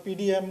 PDM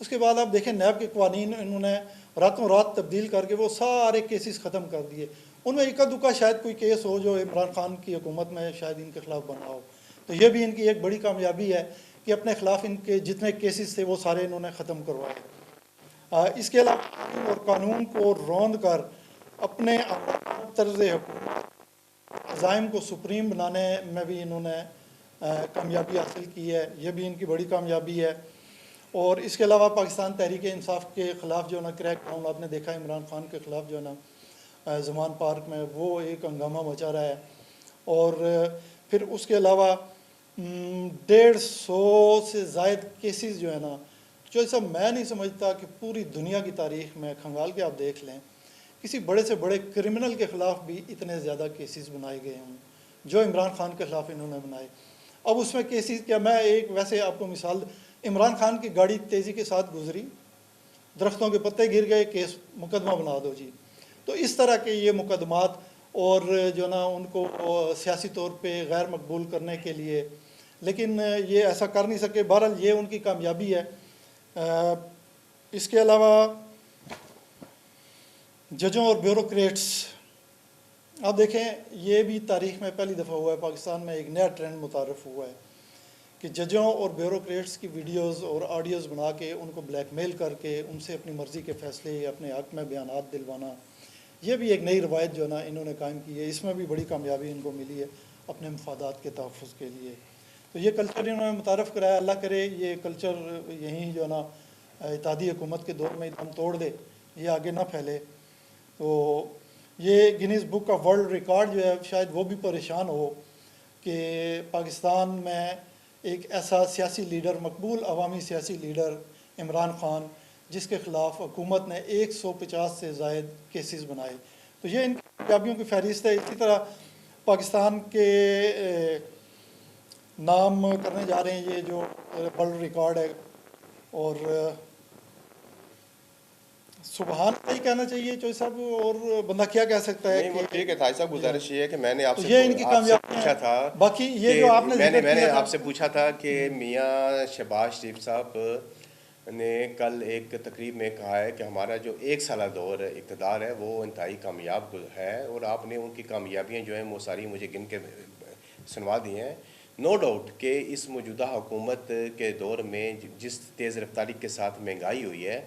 اس کے بعد آپ دیکھیں نیب کے قوانین انہوں نے راتوں رات تبدیل کر کے وہ سارے کیسز ختم کر دیے. ان میں اکا دکا شاید کوئی کیس ہو جو عمران خان کی حکومت میں شاید ان کے خلاف بنا ہو. تو یہ بھی ان کی ایک بڑی کامیابی ہے کہ اپنے خلاف ان کے جتنے کیسز تھے وہ سارے انہوں نے ختم کروائے. اس کے علاوہ آئین اور قانون کو روند کر اپنے طرز حکومت عزائم کو سپریم بنانے میں بھی انہوں نے کامیابی حاصل کی ہے. یہ بھی ان کی بڑی کامیابی ہے. اور اس کے علاوہ پاکستان تحریک انصاف کے خلاف جو ہے نا کریک ڈاؤن آپ نے دیکھا عمران خان کے خلاف جو ہے نا زمان پارک میں وہ ایک ہنگامہ مچا رہا ہے. اور پھر اس کے علاوہ 150 سے زائد کیسز جو ہے نا جو ایسا میں نہیں سمجھتا کہ پوری دنیا کی تاریخ میں کھنگال کے آپ دیکھ لیں کسی بڑے سے بڑے کرمنل کے خلاف بھی اتنے زیادہ کیسز بنائے گئے ہوں جو عمران خان کے خلاف انہوں نے بنائے. اب اس میں کیسز کیا میں ایک ویسے آپ کو مثال عمران خان کی گاڑی تیزی کے ساتھ گزری درختوں کے پتے گر گئے کیس مقدمہ بنا دو جی. تو اس طرح کے یہ مقدمات اور جو نا ان کو سیاسی طور پہ غیر مقبول کرنے کے لیے لیکن یہ ایسا کر نہیں سکے. بہرحال یہ ان کی کامیابی ہے. اس کے علاوہ ججوں اور بیوروکریٹس آپ دیکھیں یہ بھی تاریخ میں پہلی دفعہ ہوا ہے پاکستان میں ایک نیا ٹرینڈ متعارف ہوا ہے کہ ججوں اور بیوروکریٹس کی ویڈیوز اور آڈیوز بنا کے ان کو بلیک میل کر کے ان سے اپنی مرضی کے فیصلے اپنے حق میں بیانات دلوانا یہ بھی ایک نئی روایت جو ہے نا انہوں نے قائم کی ہے. اس میں بھی بڑی کامیابی ان کو ملی ہے اپنے مفادات کے تحفظ کے لیے. تو یہ کلچر انہوں نے متعارف کرایا. اللہ کرے یہ کلچر یہیں جو ہے نا اتحادی حکومت کے دور میں ہم توڑ دے یہ آگے نہ پھیلے. تو یہ Guinness book of world record جو ہے شاید وہ بھی پریشان ہو کہ پاکستان میں ایک ایسا سیاسی لیڈر مقبول عوامی سیاسی لیڈر عمران خان جس کے خلاف حکومت نے 150 سے زائد کیسز بنائے. تو یہ ان کامیابیوں کی فہرست ہے. اسی طرح پاکستان کے نام کرنے جا رہے ہیں یہ جو ورلڈ ریکارڈ ہے اور سبحان اللہ کہنا چاہیے چوہی صاحب اور بندہ کیا کہہ سکتا ہے. نہیں وہ ٹھیک ہے تھاج صاحب گزارش یہ ہے کہ میں نے آپ سے یہ ان کی کامیابی پوچھا تھا باقی یہ جو آپ نے میں نے آپ سے پوچھا تھا کہ میاں شہباز شریف صاحب نے کل ایک تقریب میں کہا ہے کہ ہمارا جو 1 سالہ دور اقتدار ہے وہ انتہائی کامیاب ہے اور آپ نے ان کی کامیابیاں جو ہیں وہ ساری مجھے گن کے سنوا دی ہیں. نو ڈاؤٹ کہ اس موجودہ حکومت کے دور میں جس تیز رفتاری کے ساتھ مہنگائی ہوئی ہے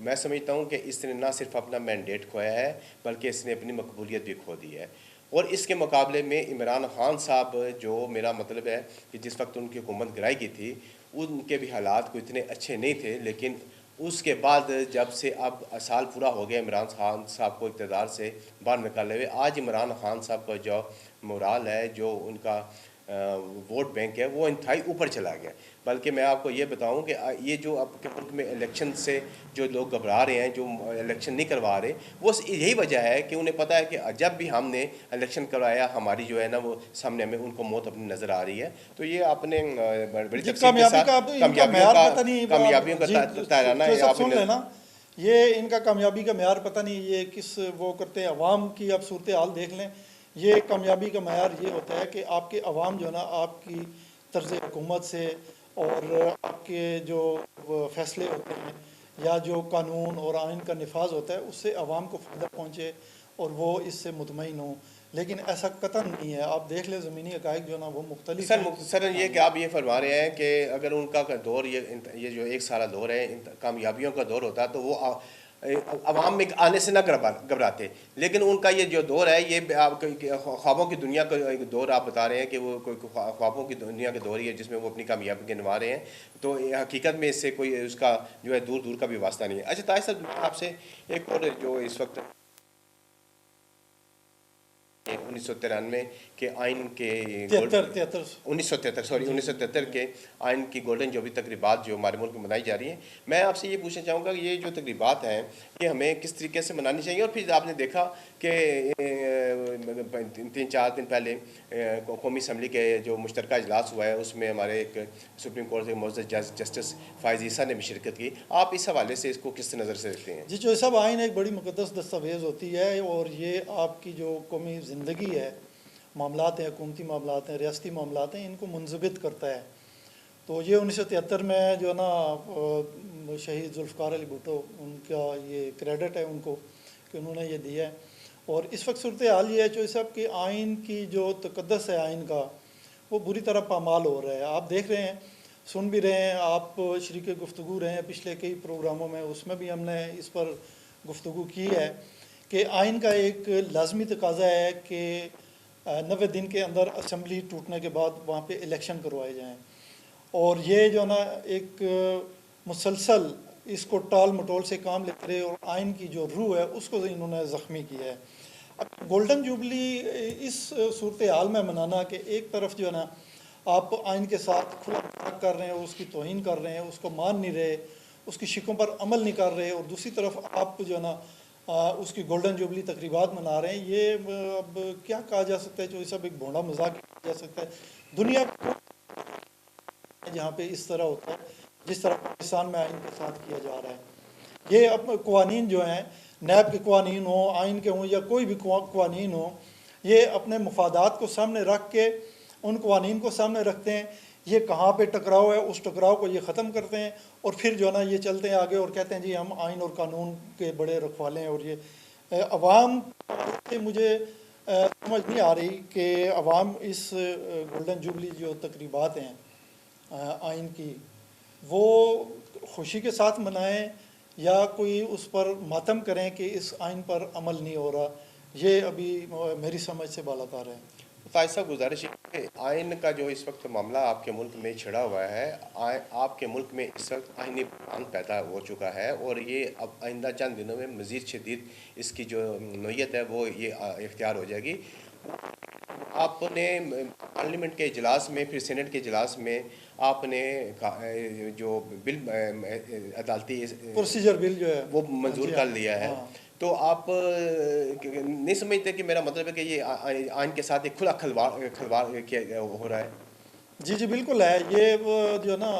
میں سمجھتا ہوں کہ اس نے نہ صرف اپنا مینڈیٹ کھویا ہے بلکہ اس نے اپنی مقبولیت بھی کھو دی ہے. اور اس کے مقابلے میں عمران خان صاحب جو میرا مطلب ہے کہ جس وقت ان کی حکومت گرائی کی تھی ان کے بھی حالات کو اتنے اچھے نہیں تھے لیکن اس کے بعد جب سے اب سال پورا ہو گیا عمران خان صاحب کو اقتدار سے باہر نکالے ہوئے آج عمران خان صاحب کا جو مورال ہے جو ان کا ووٹ بینک ہے وہ انتہائی اوپر چلا گیا. بلکہ میں آپ کو یہ بتاؤں کہ یہ جو اب کے ملک میں الیکشن سے جو لوگ گھبرا رہے ہیں جو الیکشن نہیں کروا رہے وہ یہی وجہ ہے کہ انہیں پتہ ہے کہ جب بھی ہم نے الیکشن کروایا ہماری جو ہے نا وہ سامنے ہمیں ان کو موت اپنی نظر آ رہی ہے. تو یہ اپنے بڑی تفصیل کے ساتھ کامیابیوں کا تارانہ ہے آپ نے یہ ان کا کامیابی کا معیار پتہ نہیں یہ کس وہ کرتے ہیں. عوام کی آپ صورتحال دیکھ لیں یہ کامیابی کا معیار یہ ہوتا ہے کہ آپ کے عوام جو ہے نا آپ کی طرز حکومت سے اور آپ کے جو فیصلے ہوتے ہیں یا جو قانون اور آئین کا نفاذ ہوتا ہے اس سے عوام کو فائدہ پہنچے اور وہ اس سے مطمئن ہوں. لیکن ایسا قطعاً نہیں ہے. آپ دیکھ لیں زمینی حقائق جو ہے نا وہ مختلف سر مختصراً یہ کہ آپ یہ فرما رہے ہیں کہ اگر ان کا دور یہ جو 1 سالہ دور ہے کامیابیوں کا دور ہوتا تو وہ عوام میں آنے سے نہ گھبراتے. لیکن ان کا یہ جو دور ہے یہ خوابوں کی دنیا کا ایک دور آپ بتا رہے ہیں کہ وہ کوئی خوابوں کی دنیا کا دور ہی ہے جس میں وہ اپنی کامیابی گنوا رہے ہیں. تو حقیقت میں اس سے کوئی اس کا جو ہے دور دور کا بھی واسطہ نہیں ہے. اچھا طاہر صاحب آپ سے ایک اور جو اس وقت 1993 کے آئین کے 1973 کے آئین کی گولڈن جو بھی تقریبات جو ہمارے ملک میں منائی جا رہی ہیں میں آپ سے یہ پوچھنا چاہوں گا کہ یہ جو تقریبات ہیں یہ ہمیں کس طریقے سے منانی چاہیے. اور پھر آپ نے دیکھا کہ 3-4 دن پہلے قومی اسمبلی کے جو مشترکہ اجلاس ہوا ہے اس میں ہمارے ایک سپریم کورٹ کے معزز جسٹس فائز عیسیٰ نے بھی شرکت کی. آپ اس حوالے سے اس کو کس نظر سے دیکھتے ہیں؟ جی جو سب آئین ایک بڑی مقدس دستاویز ہوتی ہے اور یہ آپ کی جو قومی زندگی ہے معاملات ہیں حکومتی معاملات ہیں ریاستی معاملات ہیں ان کو منضبط کرتا ہے. تو یہ 1973 میں جو ہے نا شہید ذوالفقار علی بھٹو، ان کا یہ کریڈٹ ہے ان کو کہ انہوں نے یہ دیا ہے۔ اور اس وقت صورتحال یہ ہے چوہدری صاحب کہ آئین کی جو تقدس ہے آئین کا، وہ بری طرح پامال ہو رہا ہے۔ آپ دیکھ رہے ہیں، سن بھی رہے ہیں، آپ شریک گفتگو رہے ہیں پچھلے کئی پروگراموں میں، اس میں بھی ہم نے اس پر گفتگو کی ہے کہ آئین کا ایک لازمی تقاضا ہے کہ 90 دن کے اندر اسمبلی ٹوٹنے کے بعد وہاں پہ الیکشن کروائے جائیں، اور یہ جو ہے نا ایک مسلسل اس کو ٹال مٹول سے کام لیتے رہے، اور آئین کی جو روح ہے اس کو انہوں نے زخمی کیا ہے۔ اب گولڈن جوبلی اس صورتحال میں منانا کہ ایک طرف جو ہے نا آپ آئین کے ساتھ کھلا مذاق کر رہے ہیں، اس کی توہین کر رہے ہیں، اس کو مان نہیں رہے، اس کی شکوں پر عمل نہیں کر رہے، اور دوسری طرف آپ جو ہے نا اس کی گولڈن جوبلی تقریبات منا رہے ہیں، یہ اب کیا کہا جا سکتا ہے؟ جو یہ سب ایک بھونڈا مذاق کیا جا سکتا ہے دنیا جہاں پہ اس طرح ہوتا ہے جس طرح پاکستان میں آئین کے ساتھ کیا جا رہا ہے۔ یہ اب قوانین جو ہیں، نیب کے قوانین ہوں، آئین کے ہوں، یا کوئی بھی قوانین ہوں، یہ اپنے مفادات کو سامنے رکھ کے ان قوانین کو سامنے رکھتے ہیں، یہ کہاں پہ ٹکراؤ ہے اس ٹکراؤ کو یہ ختم کرتے ہیں، اور پھر جو ہے نا یہ چلتے ہیں آگے اور کہتے ہیں جی ہم آئین اور قانون کے بڑے رکھوالے ہیں۔ اور یہ عوام سے مجھے سمجھ نہیں آ رہی کہ عوام اس گولڈن جوبلی جو تقریبات ہیں آئین کی، وہ خوشی کے ساتھ منائیں یا کوئی اس پر ماتم کریں کہ اس آئین پر عمل نہیں ہو رہا، یہ ابھی میری سمجھ سے بالاتر ہے۔ فائز صاحب، گزارش ہے کہ آئین کا جو اس وقت معاملہ آپ کے ملک میں چھڑا ہوا ہے، آپ کے ملک میں اس وقت آئینی بحران پیدا ہو چکا ہے، اور یہ اب آئندہ چند دنوں میں مزید شدید اس کی جو نوعیت ہے وہ یہ اختیار ہو جائے گی۔ آپ نے پارلیمنٹ کے اجلاس میں، پھر سینٹ کے اجلاس میں آپ نے جو بل عدالتی پروسیجر بل جو ہے وہ منظور کر لیا ہے، تو آپ نہیں سمجھتے کہ میرا مطلب ہے کہ یہ آئین کے ساتھ ایک کھلا کھلواڑ کیا ہو رہا ہے؟ جی جی بالکل ہے۔ یہ جو ہے نا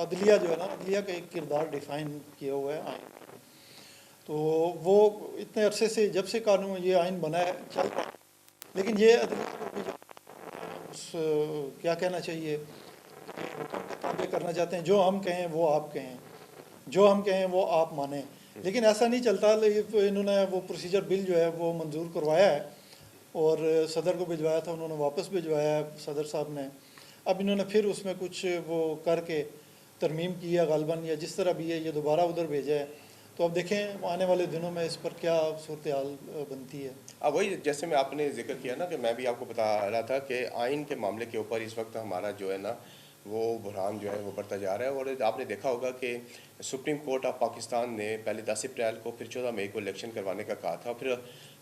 عدلیہ جو ہے نا، عدلیہ کا ایک کردار ڈیفائن کیا ہوا ہے آئین، تو وہ اتنے عرصے سے جب سے قانون یہ آئین بنا ہے چل رہا ہے، لیکن یہ عدلیہ کو بھی کیا کہنا چاہیے، حکم کے تابع کرنا چاہتے ہیں، جو ہم کہیں وہ آپ کہیں، جو ہم کہیں وہ آپ مانیں، لیکن ایسا نہیں چلتا۔ انہوں نے وہ پروسیجر بل جو ہے وہ منظور کروایا ہے، اور صدر کو بھجوایا تھا، انہوں نے واپس بھجوایا ہے صدر صاحب نے، اب انہوں نے پھر اس میں کچھ وہ کر کے ترمیم کی ہے غالباً، یا جس طرح بھی ہے یہ دوبارہ ادھر بھیجا ہے، تو اب دیکھیں آنے والے دنوں میں اس پر کیا صورتحال بنتی ہے۔ اب وہی جیسے میں آپ نے ذکر کیا نا، کہ میں بھی آپ کو بتا رہا تھا کہ آئین کے معاملے کے اوپر اس وقت ہمارا جو ہے نا وہ بحران جو ہے وہ بڑھتا جا رہا ہے، اور آپ نے دیکھا ہوگا کہ سپریم کورٹ آف پاکستان نے پہلے 10 اپریل کو، پھر 14 مئی کو الیکشن کروانے کا کہا تھا، پھر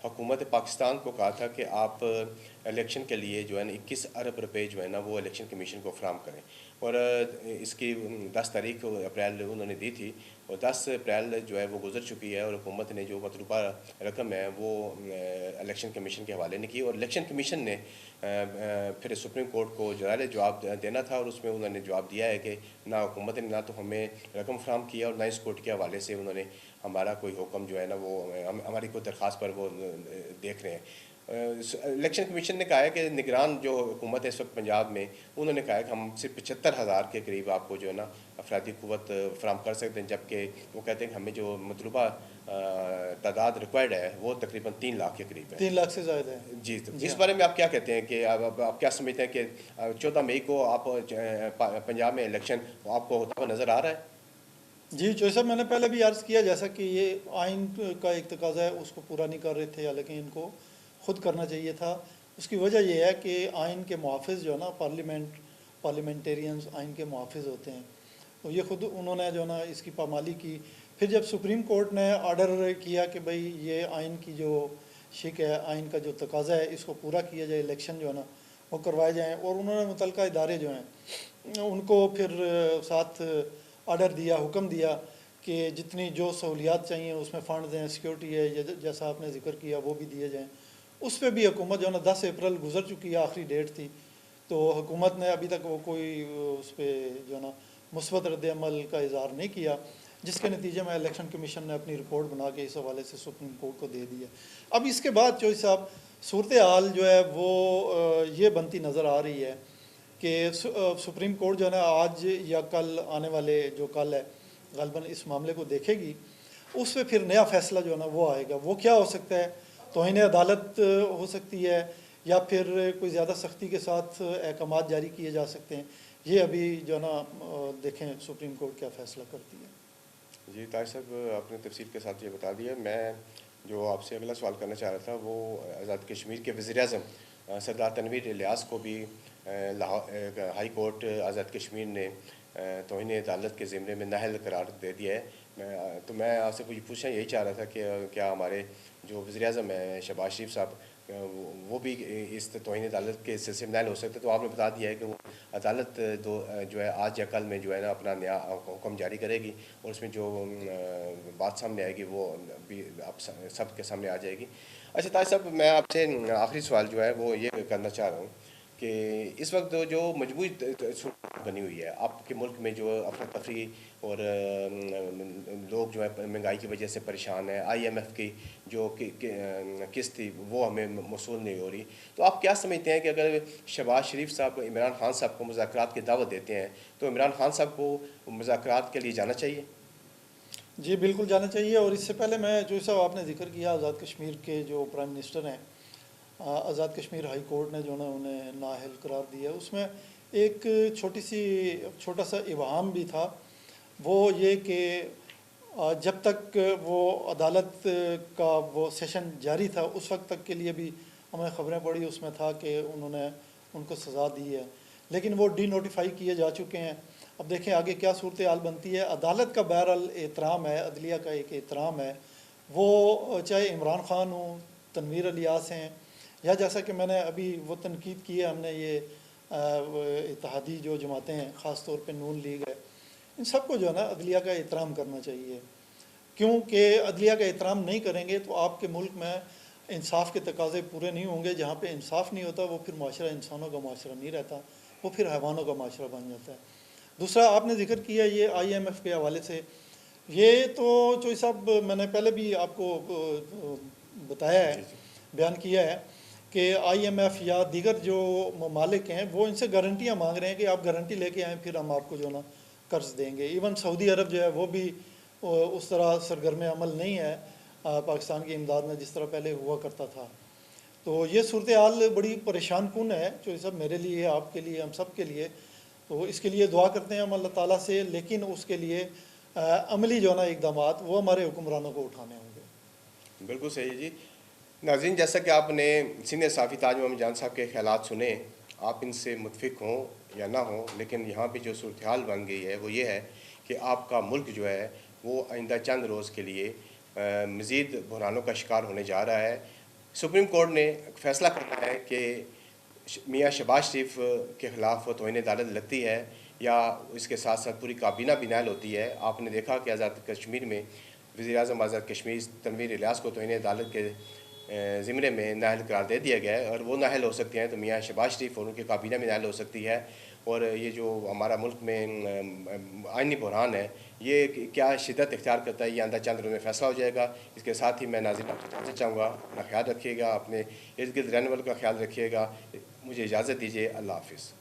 حکومت پاکستان کو کہا تھا کہ آپ الیکشن کے لیے جو ہے نا 21 ارب روپے جو ہے نا وہ الیکشن کمیشن کو فراہم کریں، اور اس کی 10 تاریخ اپریل انہوں نے دی تھی، اور 10 اپریل جو ہے وہ گزر چکی ہے، اور حکومت نے جو مطلوبہ رقم ہے وہ الیکشن کمیشن کے حوالے نے کی، اور الیکشن کمیشن نے پھر سپریم کورٹ کو جواب دینا تھا، اور اس میں انہوں نے جواب دیا ہے کہ نہ حکومت نے نہ تو ہمیں رقم فراہم کیا، اور نہ اس کورٹ کے حوالے سے انہوں نے ہمارا کوئی حکم جو ہے نا وہ ہماری کوئی درخواست پر وہ دیکھ رہے ہیں۔ الیکشن کمیشن نے کہا ہے کہ نگران جو حکومت ہے اس وقت پنجاب میں، انہوں نے کہا ہے کہ ہم صرف 75,000 کے قریب آپ کو جو ہے نا افرادی قوت فراہم کر سکتے ہیں، جبکہ وہ کہتے ہیں کہ ہمیں جو مطلوبہ تعداد ریکوائرڈ ہے وہ تقریباً 3 لاکھ کے قریب ہے، 3 لاکھ سے زائد ہے۔ جی، تو اس بارے میں آپ کیا کہتے ہیں کہ آپ کیا سمجھتے ہیں کہ 14 مئی کو آپ پنجاب میں الیکشن آپ کو ہوتا ہوا نظر آ رہا ہے؟ جی چوہدری صاحب، میں نے پہلے بھی عرض کیا جیسا کہ یہ آئین کا ایک تقاضا ہے، اس کو پورا نہیں کر رہے تھے، حالانکہ ان کو خود کرنا چاہیے تھا۔ اس کی وجہ یہ ہے کہ آئین کے محافظ جو ہے نا پارلیمنٹیرینز آئین کے محافظ ہوتے ہیں، تو یہ خود انہوں نے جو ہے نا اس کی پامالی کی۔ پھر جب سپریم کورٹ نے آرڈر کیا کہ بھئی یہ آئین کی جو شک ہے، آئین کا جو تقاضا ہے اس کو پورا کیا جائے، الیکشن جو ہے نا وہ کروائے جائیں، اور انہوں نے متعلقہ ادارے جو ہیں ان کو پھر ساتھ آرڈر دیا، حکم دیا کہ جتنی جو سہولیات چاہیے اس میں فنڈز ہیں، سیکیورٹی ہے، جیسا آپ نے ذکر کیا وہ بھی دیے جائیں۔ اس پہ بھی حکومت جو ہے نا 10 اپریل گزر چکی ہے، آخری ڈیٹ تھی، تو حکومت نے ابھی تک وہ کوئی اس پہ جو ہے نا مثبت رد عمل کا اظہار نہیں کیا، جس کے نتیجے میں الیکشن کمیشن نے اپنی رپورٹ بنا کے اس حوالے سے سپریم کورٹ کو دے دیا۔ اب اس کے بعد چوہدری صاحب صورتحال جو ہے وہ یہ بنتی نظر آ رہی ہے کہ سپریم کورٹ جو ہے نا آج یا کل آنے والے جو کل ہے غالباً اس معاملے کو دیکھے گی، اس پہ پھر نیا فیصلہ جو ہے نا وہ آئے گا۔ وہ کیا ہو سکتا ہے؟ توہین عدالت ہو سکتی ہے، یا پھر کوئی زیادہ سختی کے ساتھ احکامات جاری کیے جا سکتے ہیں۔ یہ ابھی جو ہے نا دیکھیں سپریم کورٹ کیا فیصلہ کرتی ہے۔ جی طاہر صاحب، آپ نے تفصیل کے ساتھ یہ بتا دیا۔ میں جو آپ سے اگلا سوال کرنا چاہ رہا تھا وہ آزاد کشمیر کے وزیر اعظم سردار تنویر الیاس کو بھی ہائی کورٹ آزاد کشمیر نے توہین عدالت کے ضمن میں نااہل قرار دے دیا ہے۔ تو میں آپ سے پوچھنا یہی چاہ رہا تھا کہ کیا ہمارے جو وزیر اعظم ہیں شہباز شریف صاحب، وہ بھی اس توہین عدالت کے سلسلے میں نااہل ہو سکتے؟ تو آپ نے بتا دیا ہے کہ وہ عدالت جو ہے آج یا کل میں جو ہے نا اپنا نیا حکم جاری کرے گی، اور اس میں جو بات سامنے آئے گی وہ بھی آپ سب کے سامنے آ جائے گی۔ اچھا طاہر صاحب، میں آپ سے آخری سوال جو ہے وہ یہ کرنا چاہ رہا ہوں کہ اس وقت جو مجموعی صورت بنی ہوئی ہے آپ کے ملک میں، جو افراتفری اور لوگ جو ہے مہنگائی کی وجہ سے پریشان ہیں، آئی ایم ایف کی جو قسط تھی وہ ہمیں موصول نہیں ہو رہی، تو آپ کیا سمجھتے ہیں کہ اگر شہباز شریف صاحب عمران خان صاحب کو مذاکرات کی دعوت دیتے ہیں تو عمران خان صاحب کو مذاکرات کے لیے جانا چاہیے؟ جی بالکل جانا چاہیے۔ اور اس سے پہلے میں جو صاحب آپ نے ذکر کیا آزاد کشمیر کے جو پرائم منسٹر ہیں، آزاد کشمیر ہائی کورٹ نے جو نا انہیں نااہل قرار دیا، اس میں ایک چھوٹا سا ابہام بھی تھا، وہ یہ کہ جب تک وہ عدالت کا وہ سیشن جاری تھا اس وقت تک کے لیے بھی ہمیں خبریں پڑھی، اس میں تھا کہ انہوں نے ان کو سزا دی ہے، لیکن وہ ڈی نوٹیفائی کیے جا چکے ہیں۔ اب دیکھیں آگے کیا صورتحال بنتی ہے۔ عدالت کا بہرحال احترام ہے، عدلیہ کا ایک احترام ہے، وہ چاہے عمران خان ہوں، تنویر الیاس ہیں، یا جیسا کہ میں نے ابھی وہ تنقید کی ہے، ہم نے یہ اتحادی جو جماعتیں ہیں خاص طور پہ نون لیگ ہے، ان سب کو جو ہے نا عدلیہ کا احترام کرنا چاہیے، کیونکہ عدلیہ کا احترام نہیں کریں گے تو آپ کے ملک میں انصاف کے تقاضے پورے نہیں ہوں گے۔ جہاں پہ انصاف نہیں ہوتا وہ پھر معاشرہ انسانوں کا معاشرہ نہیں رہتا، وہ پھر حیوانوں کا معاشرہ بن جاتا ہے۔ دوسرا آپ نے ذکر کیا یہ آئی ایم ایف کے حوالے سے، یہ تو چوئی صاحب میں نے پہلے بھی آپ کو بتایا ہے، بیان کیا ہے کہ آئی ایم ایف یا دیگر جو ممالک ہیں وہ ان سے گارنٹیاں مانگ رہے ہیں کہ آپ گارنٹی لے کے آئیں پھر ہم آپ کو جو نا قرض دیں گے۔ ایون سعودی عرب جو ہے وہ بھی اس طرح سرگرم عمل نہیں ہے پاکستان کی امداد میں جس طرح پہلے ہوا کرتا تھا۔ تو یہ صورتحال بڑی پریشان کن ہے جو سب میرے لیے، آپ کے لیے، ہم سب کے لیے۔ تو اس کے لیے دعا کرتے ہیں ہم اللہ تعالیٰ سے، لیکن اس کے لیے عملی جو ہے نا اقدامات وہ ہمارے حکمرانوں کو اٹھانے ہوں گے۔ بالکل صحیح ہے جی۔ ناظرین، جیسا کہ آپ نے سینئر صحافی تاج محمد جان صاحب کے خیالات سنے، آپ ان سے متفق ہوں یا نہ ہوں، لیکن یہاں پہ جو صورتحال بن گئی ہے وہ یہ ہے کہ آپ کا ملک جو ہے وہ آئندہ چند روز کے لیے مزید بحرانوں کا شکار ہونے جا رہا ہے۔ سپریم کورٹ نے فیصلہ کرنا ہے کہ میاں شہباز شریف کے خلاف توہین عدالت لگتی ہے یا اس کے ساتھ ساتھ پوری کابینہ بھی نااہل ہوتی ہے۔ آپ نے دیکھا کہ آزاد کشمیر میں وزیر اعظم آزاد کشمیر تنویر الیاس کو توہین عدالت کے ضمن میں نااہل قرار دے دیا گیا ہے، اور وہ نااہل ہو سکتے ہیں تو میاں شہباز شریف اور ان کی کابینہ میں نااہل ہو سکتی ہے۔ اور یہ جو ہمارا ملک میں آئینی بحران ہے یہ کیا شدت اختیار کرتا ہے، یہ آئندہ چند روز میں فیصلہ ہو جائے گا۔ اس کے ساتھ ہی میں ناظرین آپ سے جاننا چاہوں گا، اپنا خیال رکھیے گا، اپنے ارد گرد رہنے والوں کا خیال رکھیے گا۔ مجھے اجازت دیجیے، اللہ حافظ۔